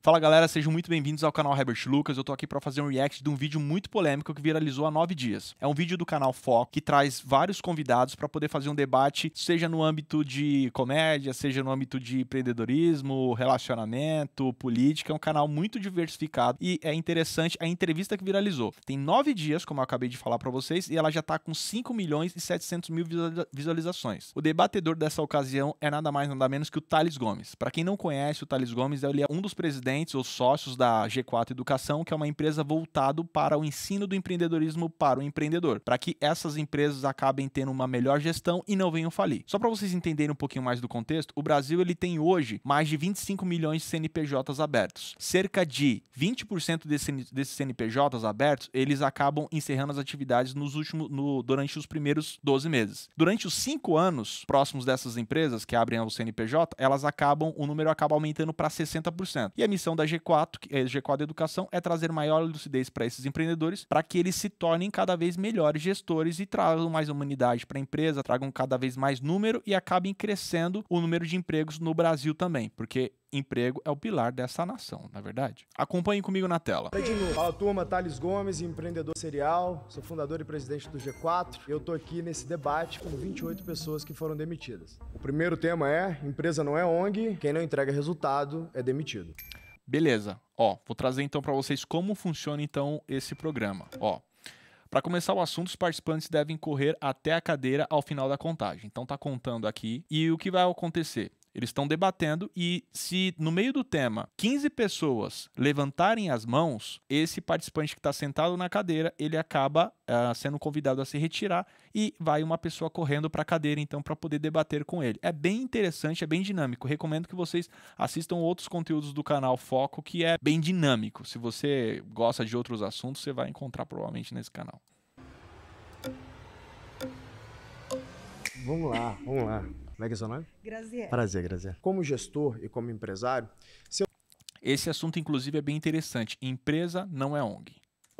Fala galera, sejam muito bem-vindos ao canal Herbert Lucas. Eu tô aqui para fazer um react de um vídeo muito polêmico que viralizou há 9 dias. É um vídeo do canal Foco que traz vários convidados para poder fazer um debate, seja no âmbito de comédia, seja no âmbito de empreendedorismo, relacionamento, política. É um canal muito diversificado e é interessante a entrevista que viralizou. Tem 9 dias, como eu acabei de falar para vocês, e ela já tá com 5 milhões e 700 mil visualizações. O debatedor dessa ocasião é nada mais nada menos que o Thales Gomes. Para quem não conhece, o Thales Gomes ele é um dos presidentes ou sócios da G4 Educação, que é uma empresa voltada para o ensino do empreendedorismo para o empreendedor, para que essas empresas acabem tendo uma melhor gestão e não venham falir. Só para vocês entenderem um pouquinho mais do contexto, o Brasil ele tem hoje mais de 25 milhões de CNPJs abertos. Cerca de 20% desses CNPJs abertos, eles acabam encerrando as atividades durante os primeiros 12 meses. Durante os 5 anos próximos dessas empresas que abrem o CNPJ, o número acaba aumentando para 60%. E a missão da G4 Educação é trazer maior lucidez para esses empreendedores, para que eles se tornem cada vez melhores gestores e tragam mais humanidade para a empresa, tragam cada vez mais número e acabem crescendo o número de empregos no Brasil também, porque emprego é o pilar dessa nação, na verdade. Acompanhem comigo na tela. Fala turma, Thales Gomes, empreendedor serial, sou fundador e presidente do G4. Eu tô aqui nesse debate com 28 pessoas que foram demitidas. O primeiro tema é: empresa não é ONG, quem não entrega resultado é demitido. Beleza, vou trazer então para vocês como funciona então esse programa. Para começar o assunto, os participantes devem correr até a cadeira ao final da contagem. Então tá contando aqui e o que vai acontecer? Eles estão debatendo e se no meio do tema 15 pessoas levantarem as mãos, esse participante que está sentado na cadeira, ele acaba sendo convidado a se retirar e vai uma pessoa correndo para a cadeira então para poder debater com ele. É bem interessante, é bem dinâmico. Recomendo que vocês assistam outros conteúdos do canal Foco, que é bem dinâmico. Se você gosta de outros assuntos, você vai encontrar provavelmente nesse canal. Vamos lá. Como é que é seu nome? Graziele. Prazer, Graziele. Como gestor e como empresário, Esse assunto, inclusive, é bem interessante. Empresa não é ONG.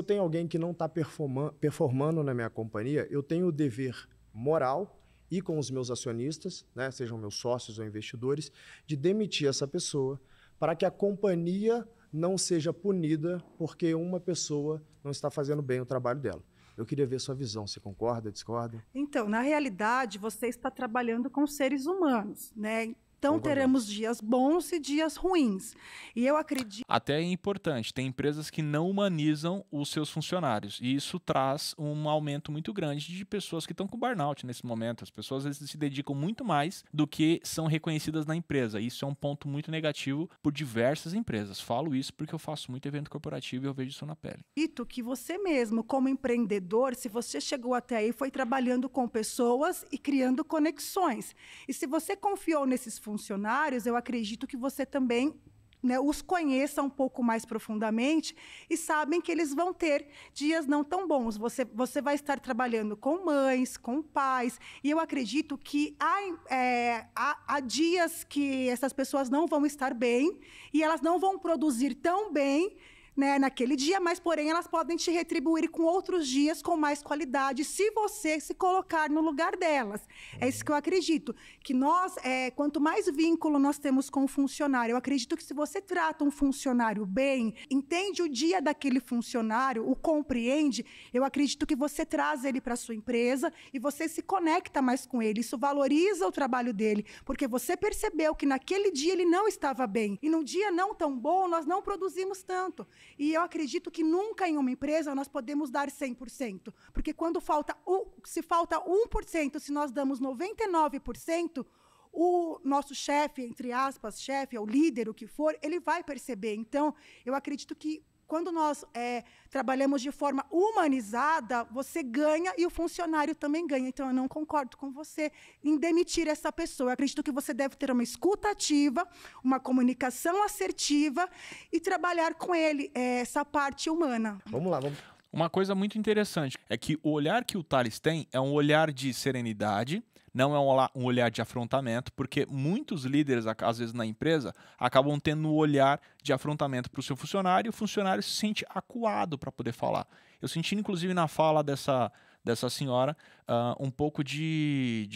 eu tenho alguém que não está performando na minha companhia, eu tenho o dever moral e com os meus acionistas, né, sejam meus sócios ou investidores, de demitir essa pessoa para que a companhia não seja punida porque uma pessoa não está fazendo bem o trabalho dela. Eu queria ver sua visão. Você concorda, discorda? Então, na realidade, você está trabalhando com seres humanos, né? Então, teremos dias bons e dias ruins. E eu acredito... Até é importante, tem empresas que não humanizam os seus funcionários. E isso traz um aumento muito grande de pessoas que estão com burnout nesse momento. As pessoas às vezes se dedicam muito mais do que são reconhecidas na empresa. Isso é um ponto muito negativo por diversas empresas. Falo isso porque eu faço muito evento corporativo e eu vejo isso na pele. Acredito que você mesmo, como empreendedor, se você chegou até aí, foi trabalhando com pessoas e criando conexões. E se você confiou nesses funcionários, eu acredito que você também, né, os conheça um pouco mais profundamente e sabem que eles vão ter dias não tão bons. Você vai estar trabalhando com mães, com pais, e eu acredito que há dias que essas pessoas não vão estar bem e elas não vão produzir tão bem, né, naquele dia, mas, porém, elas podem te retribuir com outros dias com mais qualidade, se você se colocar no lugar delas. É isso que eu acredito, que nós, quanto mais vínculo nós temos com o funcionário, eu acredito que se você trata um funcionário bem, entende o dia daquele funcionário, o compreende, eu acredito que você traz ele para a sua empresa e você se conecta mais com ele. Isso valoriza o trabalho dele, porque você percebeu que naquele dia ele não estava bem. E num dia não tão bom, nós não produzimos tanto. E eu acredito que nunca em uma empresa nós podemos dar 100%, porque se falta 1%, se nós damos 99%, o nosso chefe, entre aspas, chefe, o líder, o que for, ele vai perceber. Então, eu acredito que quando nós trabalhamos de forma humanizada, você ganha e o funcionário também ganha. Então, eu não concordo com você em demitir essa pessoa. Eu acredito que você deve ter uma escuta ativa, uma comunicação assertiva e trabalhar com ele essa parte humana. Vamos lá. Uma coisa muito interessante é que o olhar que o Thales tem é um olhar de serenidade, não é um olhar de afrontamento, porque muitos líderes, às vezes na empresa, acabam tendo um olhar de afrontamento para o seu funcionário e o funcionário se sente acuado para poder falar. Eu senti, inclusive, na fala dessa senhora um pouco de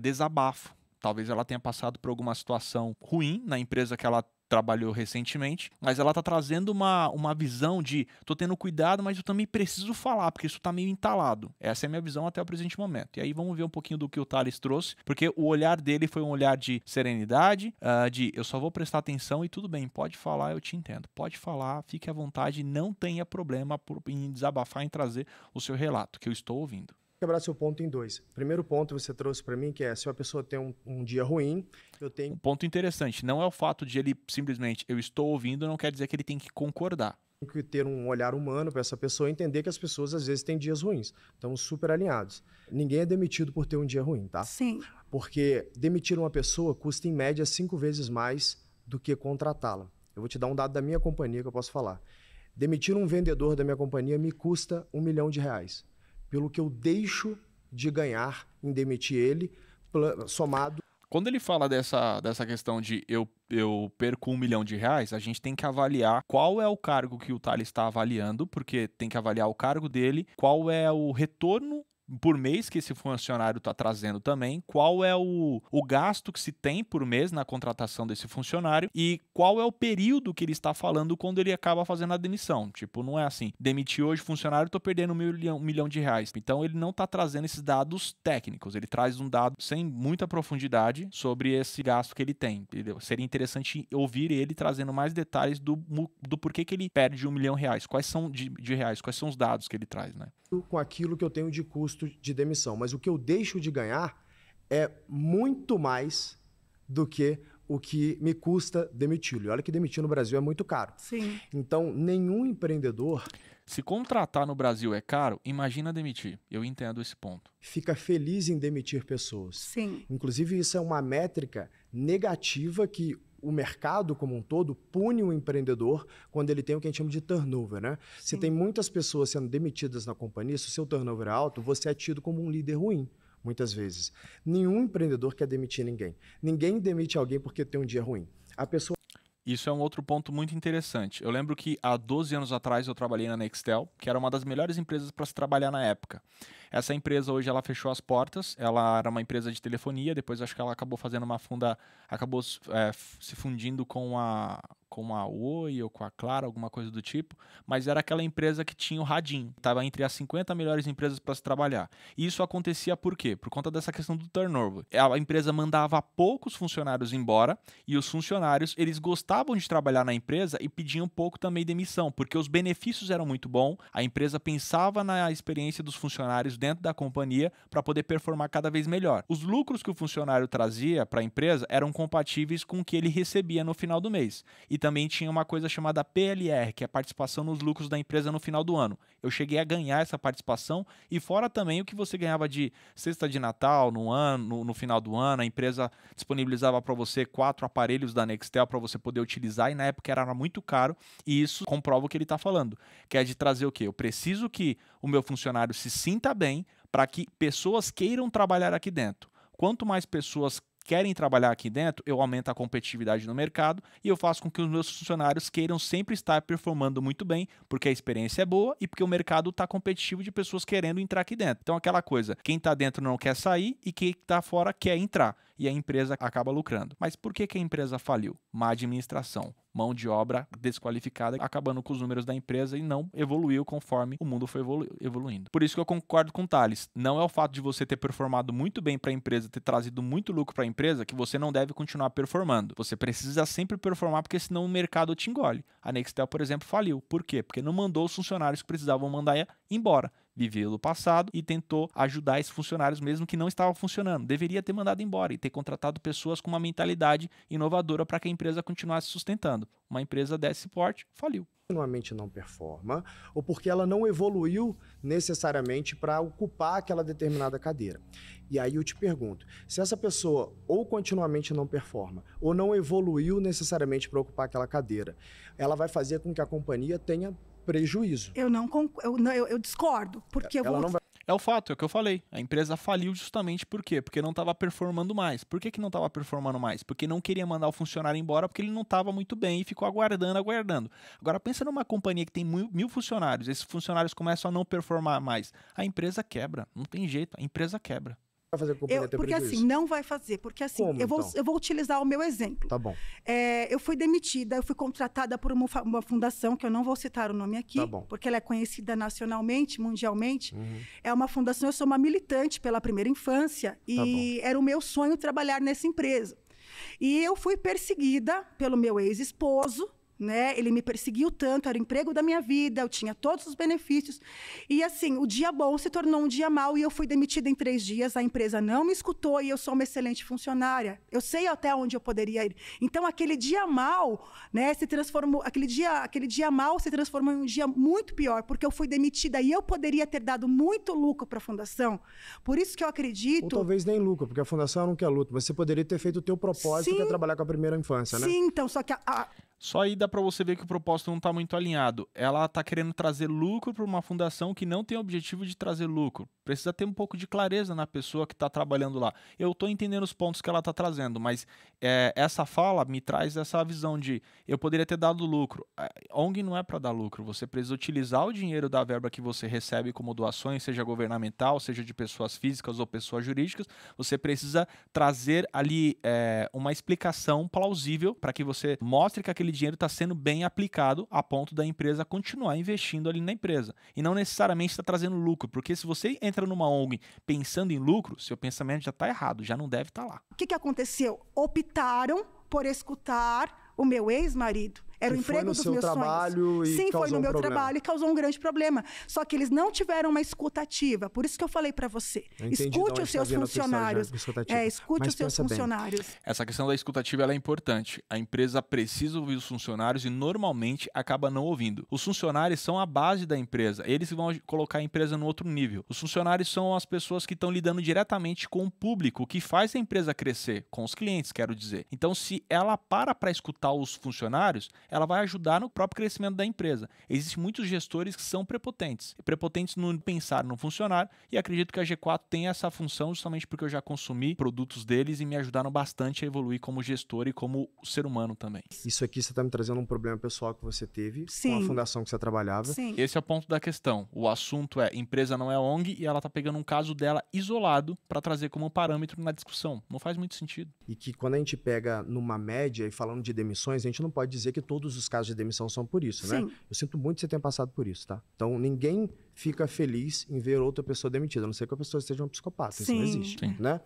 desabafo. Talvez ela tenha passado por alguma situação ruim na empresa que ela trabalhou recentemente, mas ela tá trazendo uma visão de tô tendo cuidado, mas eu também preciso falar, porque isso tá meio entalado. Essa é a minha visão até o presente momento. E aí vamos ver um pouquinho do que o Thales trouxe, porque o olhar dele foi um olhar de serenidade, de eu só vou prestar atenção e tudo bem, pode falar, eu te entendo. Pode falar, fique à vontade, não tenha problema em desabafar, em trazer o seu relato, que eu estou ouvindo. Quebrar seu ponto em dois. Primeiro ponto você trouxe para mim, que é se a pessoa tem um dia ruim, eu tenho Um ponto interessante, não é o fato de ele simplesmente eu estou ouvindo, não quer dizer que ele tem que concordar. que ter um olhar humano para essa pessoa e entender que as pessoas às vezes têm dias ruins. Estamos super alinhados. Ninguém é demitido por ter um dia ruim, tá? Sim. Porque demitir uma pessoa custa em média 5 vezes mais do que contratá-la. Eu vou te dar um dado da minha companhia que eu posso falar. Demitir um vendedor da minha companhia me custa R$1 milhão, pelo que eu deixo de ganhar em demitir ele, somado. Quando ele fala dessa questão de eu perco R$1 milhão, a gente tem que avaliar qual é o cargo que o Thales está avaliando, porque tem que avaliar o cargo dele, qual é o retorno por mês que esse funcionário está trazendo também, qual é o gasto que se tem por mês na contratação desse funcionário e qual é o período que ele está falando quando ele acaba fazendo a demissão. Tipo, não é assim, demiti hoje funcionário, estou perdendo R$1 milhão. Então ele não está trazendo esses dados técnicos, ele traz um dado sem muita profundidade sobre esse gasto que ele tem. Entendeu? Seria interessante ouvir ele trazendo mais detalhes do porquê que ele perde R$1 milhão. Quais são de reais, quais são os dados que ele traz, né? Com aquilo que eu tenho de custo de demissão, mas o que eu deixo de ganhar é muito mais do que o que me custa demiti-lo. E olha que demitir no Brasil é muito caro. Sim. Então, nenhum empreendedor... Se contratar no Brasil é caro, imagina demitir. Eu entendo esse ponto. Fica feliz em demitir pessoas. Sim. Inclusive, isso é uma métrica negativa que o mercado como um todo pune o empreendedor quando ele tem o que a gente chama de turnover, né? Se tem muitas pessoas sendo demitidas na companhia, se o seu turnover é alto, você é tido como um líder ruim, muitas vezes. Nenhum empreendedor quer demitir ninguém. Ninguém demite alguém porque tem um dia ruim. A pessoa... Isso é um outro ponto muito interessante. Eu lembro que há 12 anos atrás eu trabalhei na Nextel, que era uma das melhores empresas para se trabalhar na época. Essa empresa hoje ela fechou as portas, ela era uma empresa de telefonia, depois acho que ela acabou fazendo acabou se fundindo com a Oi ou com a Claro, alguma coisa do tipo, mas era aquela empresa que tinha o radinho, estava entre as 50 melhores empresas para se trabalhar. E isso acontecia por quê? Por conta dessa questão do turnover. A empresa mandava poucos funcionários embora e os funcionários, eles gostavam de trabalhar na empresa e pediam pouco também demissão, porque os benefícios eram muito bons, a empresa pensava na experiência dos funcionários dentro da companhia para poder performar cada vez melhor. Os lucros que o funcionário trazia para a empresa eram compatíveis com o que ele recebia no final do mês. E também tinha uma coisa chamada PLR, que é a participação nos lucros da empresa no final do ano. Eu cheguei a ganhar essa participação e fora também o que você ganhava de cesta de Natal no final do ano, a empresa disponibilizava para você 4 aparelhos da Nextel para você poder utilizar e na época era muito caro e isso comprova o que ele está falando, que é de trazer o quê? Eu preciso que o meu funcionário se sinta bem para que pessoas queiram trabalhar aqui dentro. Quanto mais pessoas querem trabalhar aqui dentro, eu aumento a competitividade no mercado e eu faço com que os meus funcionários queiram sempre estar performando muito bem, porque a experiência é boa e porque o mercado está competitivo de pessoas querendo entrar aqui dentro. Então aquela coisa, quem está dentro não quer sair e quem está fora quer entrar. E a empresa acaba lucrando. Mas por que a empresa faliu? Má administração, mão de obra desqualificada, acabando com os números da empresa e não evoluiu conforme o mundo foi evoluindo. Por isso que eu concordo com o Thales. Não é o fato de você ter performado muito bem para a empresa, ter trazido muito lucro para a empresa, que você não deve continuar performando. Você precisa sempre performar, porque senão o mercado te engole. A Nextel, por exemplo, faliu. Por quê? Porque não mandou os funcionários que precisavam mandar embora. Viveu do passado e tentou ajudar esses funcionários mesmo que não estavam funcionando. Deveria ter mandado embora e ter contratado pessoas com uma mentalidade inovadora para que a empresa continuasse sustentando. Uma empresa desse porte faliu. Continuamente não performa ou porque ela não evoluiu necessariamente para ocupar aquela determinada cadeira. E aí eu te pergunto, se essa pessoa ou continuamente não performa ou não evoluiu necessariamente para ocupar aquela cadeira, ela vai fazer com que a companhia tenha prejuízo. Eu discordo, porque ela não vai... É o fato, é o que eu falei. A empresa faliu justamente por quê? Porque não estava performando mais. Por que não estava performando mais? Porque não queria mandar o funcionário embora porque ele não estava muito bem e ficou aguardando. Agora pensa numa companhia que tem 1.000 funcionários, esses funcionários começam a não performar mais. A empresa quebra, não tem jeito, a empresa quebra. Vai fazer a companhia ter Porque prejuízo? assim, não vai fazer. Porque assim, Como, então? eu vou utilizar o meu exemplo. Tá bom. Eu fui demitida, eu fui contratada por uma fundação, que eu não vou citar o nome aqui, Tá bom. porque ela é conhecida nacionalmente, mundialmente. Uhum. É uma fundação, eu sou uma militante pela primeira infância, e era o meu sonho trabalhar nessa empresa. E eu fui perseguida pelo meu ex-esposo, né? Ele me perseguiu tanto, era o emprego da minha vida, eu tinha todos os benefícios. E assim, o dia bom se tornou um dia mau e eu fui demitida em 3 dias, a empresa não me escutou e eu sou uma excelente funcionária. Eu sei até onde eu poderia ir. Então, aquele dia mau, né, se transformou, aquele dia mau se transformou em um dia muito pior, porque eu fui demitida e eu poderia ter dado muito lucro para a fundação. Por isso que eu acredito... Ou talvez nem lucro, porque a fundação não quer lucro, mas você poderia ter feito o teu propósito, que é trabalhar com a primeira infância, né? Sim, então, só que Só aí dá para você ver que o propósito não está muito alinhado. Ela está querendo trazer lucro para uma fundação que não tem o objetivo de trazer lucro. Precisa ter um pouco de clareza na pessoa que está trabalhando lá. Eu estou entendendo os pontos que ela está trazendo, mas essa fala me traz essa visão de eu poderia ter dado lucro. ONG não é para dar lucro. Você precisa utilizar o dinheiro da verba que você recebe como doações, seja governamental, seja de pessoas físicas ou pessoas jurídicas. Você precisa trazer ali uma explicação plausível para que você mostre que aquele dinheiro está sendo bem aplicado a ponto da empresa continuar investindo ali na empresa. E não necessariamente está trazendo lucro, porque se você entra numa ONG pensando em lucro, seu pensamento já está errado, já não deve estar lá. O que aconteceu? Optaram por escutar o meu ex-marido. Era o emprego dos meus sonhos. Sim, foi no meu trabalho e causou um grande problema. Só que eles não tiveram uma escuta ativa. Por isso que eu falei para você. Escute os seus funcionários. Escute os seus funcionários. Essa questão da escutativa ela é importante. A empresa precisa ouvir os funcionários e normalmente acaba não ouvindo. Os funcionários são a base da empresa. Eles vão colocar a empresa no outro nível. Os funcionários são as pessoas que estão lidando diretamente com o público, o que faz a empresa crescer, com os clientes, quero dizer. Então, se ela para escutar os funcionários, ela vai ajudar no próprio crescimento da empresa. Existem muitos gestores que são prepotentes. Prepotentes no pensar no funcionário, e acredito que a G4 tem essa função justamente porque eu já consumi produtos deles e me ajudaram bastante a evoluir como gestor e como ser humano também. Isso aqui você está me trazendo um problema pessoal que você teve com a fundação que você trabalhava. Sim. Esse é o ponto da questão. O assunto é, empresa não é ONG e ela está pegando um caso dela isolado para trazer como parâmetro na discussão. Não faz muito sentido. E que quando a gente pega numa média e falando de demissões, a gente não pode dizer que todos os casos de demissão são por isso, né? Eu sinto muito que você tenha passado por isso, tá? Então, ninguém fica feliz em ver outra pessoa demitida, a não ser que a pessoa esteja um psicopata. Isso não existe, né?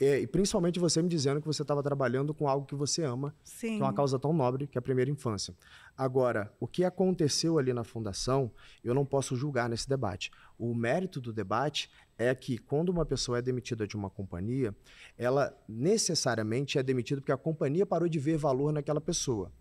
E principalmente você me dizendo que você estava trabalhando com algo que você ama, que é uma causa tão nobre, que é a primeira infância. Agora, o que aconteceu ali na fundação, eu não posso julgar nesse debate. O mérito do debate é que quando uma pessoa é demitida de uma companhia, ela necessariamente é demitida porque a companhia parou de ver valor naquela pessoa.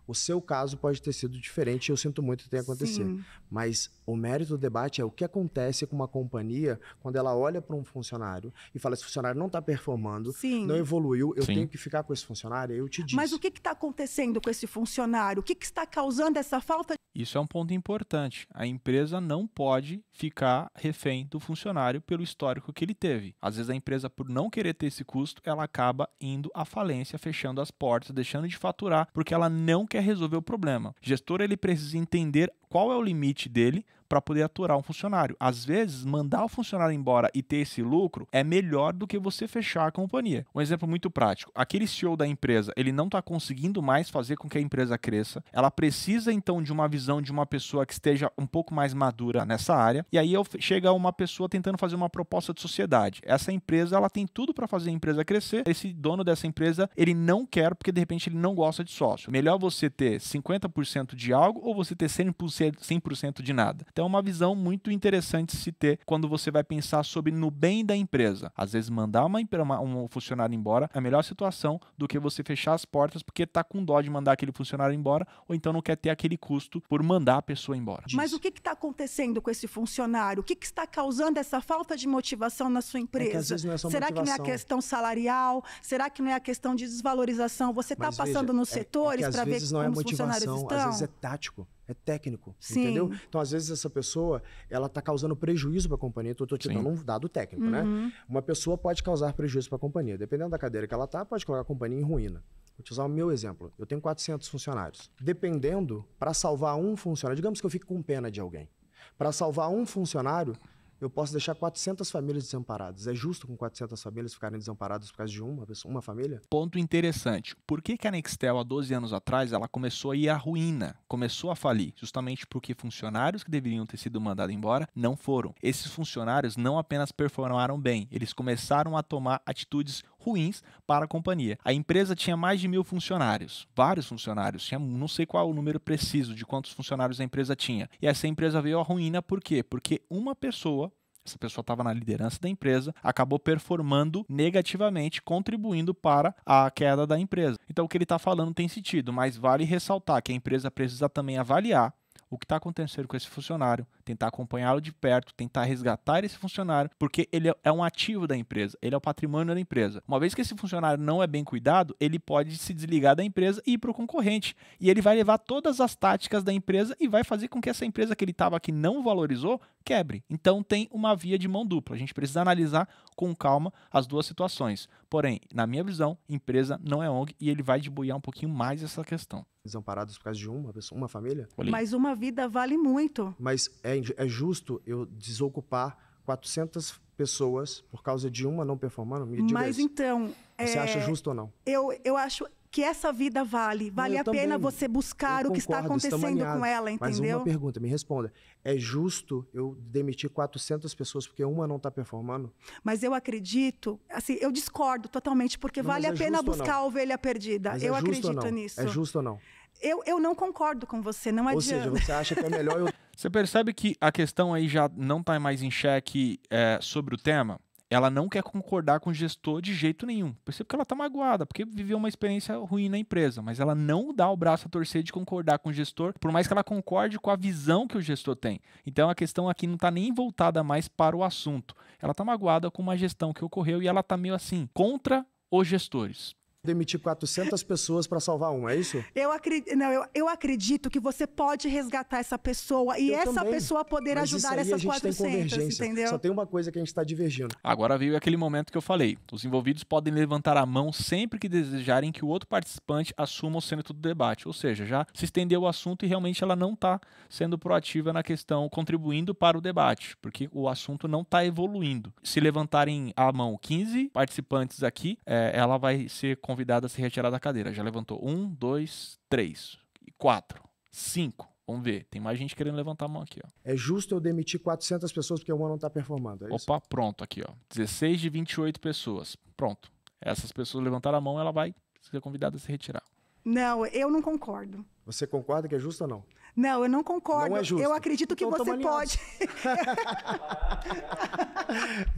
O seu caso pode ter sido diferente, eu sinto muito que tenha acontecido. Mas o mérito do debate é o que acontece com uma companhia quando ela olha para um funcionário e fala, esse funcionário não está performando, não evoluiu, eu tenho que ficar com esse funcionário, aí eu te disse. Mas o que está acontecendo com esse funcionário? O que está causando essa falta? Isso é um ponto importante. A empresa não pode ficar refém do funcionário pelo histórico que ele teve. Às vezes a empresa, por não querer ter esse custo, ela acaba indo à falência, fechando as portas, deixando de faturar, porque ela não quer resolver o problema. O gestor ele precisa entender qual é o limite dele para poder aturar um funcionário. Às vezes, mandar o funcionário embora e ter esse lucro é melhor do que você fechar a companhia. Um exemplo muito prático. Aquele CEO da empresa, ele não está conseguindo mais fazer com que a empresa cresça. Ela precisa, então, de uma visão de uma pessoa que esteja um pouco mais madura nessa área. E aí chega uma pessoa tentando fazer uma proposta de sociedade. Essa empresa, ela tem tudo para fazer a empresa crescer. Esse dono dessa empresa, ele não quer porque, de repente, ele não gosta de sócio. Melhor você ter 50% de algo ou você ter 100% de nada. Então, é uma visão muito interessante se ter quando você vai pensar sobre no bem da empresa. Às vezes, mandar um funcionário embora é a melhor situação do que você fechar as portas porque tá com dó de mandar aquele funcionário embora ou então não quer ter aquele custo por mandar a pessoa embora. Mas o que está acontecendo com esse funcionário? O que está causando essa falta de motivação na sua empresa? É que às vezes não é só Será motivação. que não é a questão salarial? Será que não é a questão de desvalorização? Você está passando nos setores para ver como os funcionários estão? Às vezes é tático. É técnico, entendeu? Então, às vezes, essa pessoa, ela está causando prejuízo para a companhia. Estou te dando um dado técnico, né? Uma pessoa pode causar prejuízo para a companhia. Dependendo da cadeira que ela está, pode colocar a companhia em ruína. Vou te usar o meu exemplo. Eu tenho 400 funcionários. Dependendo, para salvar um funcionário, digamos que eu fique com pena de alguém. Para salvar um funcionário, eu posso deixar 400 famílias desamparadas. É justo com 400 famílias ficarem desamparadas por causa de uma família? Ponto interessante. Por que a Nextel, há 12 anos atrás, ela começou a ir à ruína, começou a falir? Justamente porque funcionários que deveriam ter sido mandados embora não foram. Esses funcionários não apenas performaram bem, eles começaram a tomar atitudes ruins para a companhia. A empresa tinha mais de 1.000 funcionários, vários funcionários, tinha, não sei qual o número preciso de quantos funcionários a empresa tinha. E essa empresa veio à ruína por quê? Porque uma pessoa, essa pessoa estava na liderança da empresa, acabou performando negativamente, contribuindo para a queda da empresa. Então o que ele está falando tem sentido, mas vale ressaltar que a empresa precisa também avaliar o que está acontecendo com esse funcionário, tentar acompanhá-lo de perto, tentar resgatar esse funcionário, porque ele é um ativo da empresa, ele é o patrimônio da empresa. Uma vez que esse funcionário não é bem cuidado, ele pode se desligar da empresa e ir para o concorrente. E ele vai levar todas as táticas da empresa e vai fazer com que essa empresa que ele estava aqui não valorizou, quebre. Então tem uma via de mão dupla. A gente precisa analisar com calma as duas situações. Porém, na minha visão, empresa não é ONG e ele vai debuiar um pouquinho mais essa questão. Desamparados por causa de uma família? Mas uma vida vale muito. Mas é justo eu desocupar 400 pessoas por causa de uma não performando? Me diga Mas isso. então... Você acha justo ou não? Eu acho que essa vida vale. Vale a pena você buscar o que está acontecendo com ela, entendeu? Mas uma pergunta, me responda. É justo eu demitir 400 pessoas porque uma não está performando? Mas eu acredito, assim, eu discordo totalmente, porque vale a pena buscar a ovelha perdida. Eu acredito nisso. É justo ou não? Eu não concordo com você, não adianta. Ou seja, você acha que é melhor eu... Você percebe que a questão aí já não está mais em xeque sobre o tema? Ela não quer concordar com o gestor de jeito nenhum. Percebe que ela está magoada, porque viveu uma experiência ruim na empresa, mas ela não dá o braço a torcer de concordar com o gestor, por mais que ela concorde com a visão que o gestor tem. Então a questão aqui não está nem voltada mais para o assunto. Ela está magoada com uma gestão que ocorreu e ela está meio assim, contra os gestores. Demitir 400 pessoas para salvar uma, é isso? Eu acredito que você pode resgatar essa pessoa e essa pessoa poder ajudar essas 400, entendeu? Só tem uma coisa que a gente está divergindo. Agora veio aquele momento que eu falei. Os envolvidos podem levantar a mão sempre que desejarem que o outro participante assuma o centro do debate. Ou seja, já se estendeu o assunto e realmente ela não está sendo proativa na questão, contribuindo para o debate, porque o assunto não está evoluindo. Se levantarem a mão 15 participantes aqui, ela vai ser convidada a se retirar da cadeira. Já levantou 1, 2, 3, 4, 5. Vamos ver. Tem mais gente querendo levantar a mão aqui, ó. É justo eu demitir 400 pessoas porque uma não está performando, é isso? Opa, pronto aqui, ó. 16 de 28 pessoas. Pronto. Essas pessoas levantaram a mão, ela vai ser convidada a se retirar. Não, eu não concordo. Você concorda que é justo ou não? Não, eu não concordo. Não é justo. Eu acredito que então, você pode.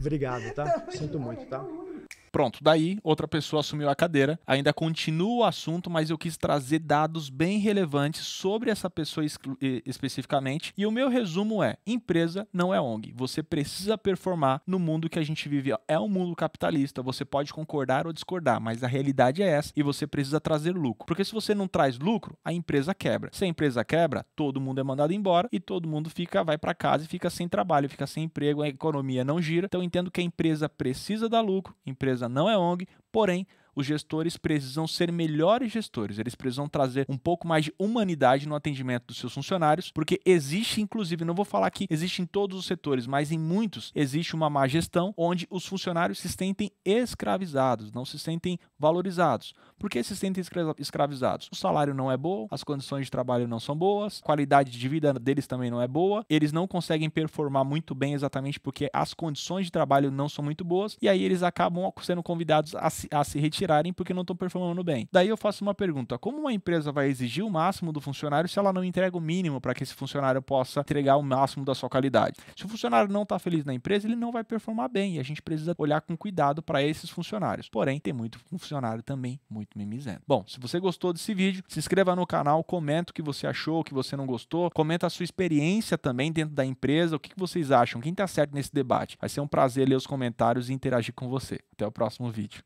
Obrigado, tá? Sinto muito, tá? Pronto, daí outra pessoa assumiu a cadeira, ainda continua o assunto, mas eu quis trazer dados bem relevantes sobre essa pessoa especificamente, e o meu resumo é, empresa não é ONG, você precisa performar no mundo que a gente vive, é um mundo capitalista, você pode concordar ou discordar, mas a realidade é essa, e você precisa trazer lucro, porque se você não traz lucro, a empresa quebra, se a empresa quebra, todo mundo é mandado embora, e todo mundo vai para casa e fica sem trabalho, fica sem emprego, a economia não gira, então eu entendo que a empresa precisa dar lucro, empresa não é ONG, porém, os gestores precisam ser melhores gestores, eles precisam trazer um pouco mais de humanidade no atendimento dos seus funcionários, porque existe, inclusive, não vou falar que existe em todos os setores, mas em muitos existe uma má gestão onde os funcionários se sentem escravizados, não se sentem valorizados. Por que se sentem escravizados? O salário não é bom, as condições de trabalho não são boas, a qualidade de vida deles também não é boa, eles não conseguem performar muito bem exatamente porque as condições de trabalho não são muito boas, e aí eles acabam sendo convidados a se retirarem porque não estão performando bem. Daí eu faço uma pergunta, como uma empresa vai exigir o máximo do funcionário se ela não entrega o mínimo para que esse funcionário possa entregar o máximo da sua qualidade? Se o funcionário não está feliz na empresa, ele não vai performar bem, e a gente precisa olhar com cuidado para esses funcionários. Porém, tem muito funcionário também muito mimizento. Bom, se você gostou desse vídeo, se inscreva no canal, comenta o que você achou, o que você não gostou, comenta a sua experiência também dentro da empresa, o que vocês acham, quem está certo nesse debate. Vai ser um prazer ler os comentários e interagir com você. Até o próximo vídeo.